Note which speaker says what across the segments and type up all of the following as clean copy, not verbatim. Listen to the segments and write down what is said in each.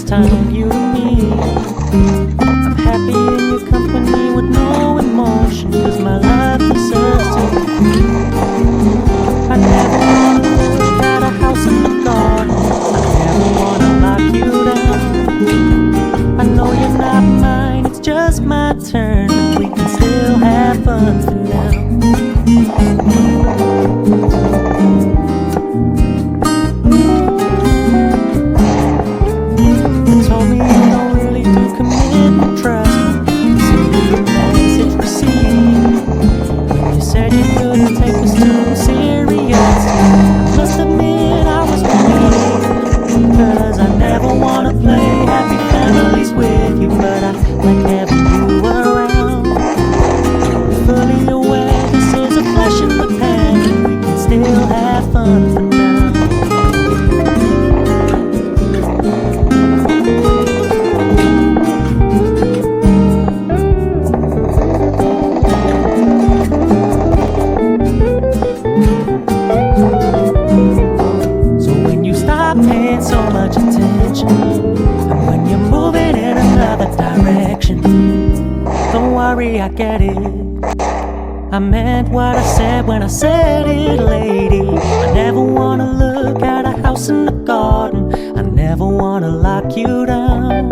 Speaker 1: first time you and me. I'm happy in your company with no emotion, 'cause my life deserves to be free. I never wanna look at a house in the garden, I never wanna lock you down. I know you're not mine, it's just my turn, but we can still have fun for now. You told me you don't really do commitment, trust me. Send me a message received when you said you couldn't take us too serious. I must admit I was relieved, 'cause I never wanna play happy families with you, but I like having you around. Fully aware this is a flash in the pan, and we can still have fun for now. So when you stop paying so much attention, and when you're moving in another direction, don't worry, I get it. I meant what I said when I said it, lady. I never wanna look at a house in the garden, I never wanna lock you down.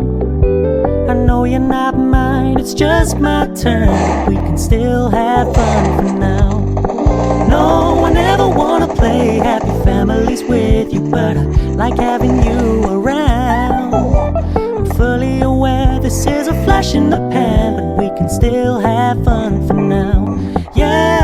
Speaker 1: I know you're not mine, it's just my turn, we can still have fun for now. No, I never wanna play happy families with you, but I like having you around. I'm fully aware this is a flash in the pan, but we can still have fun for now. Yeah.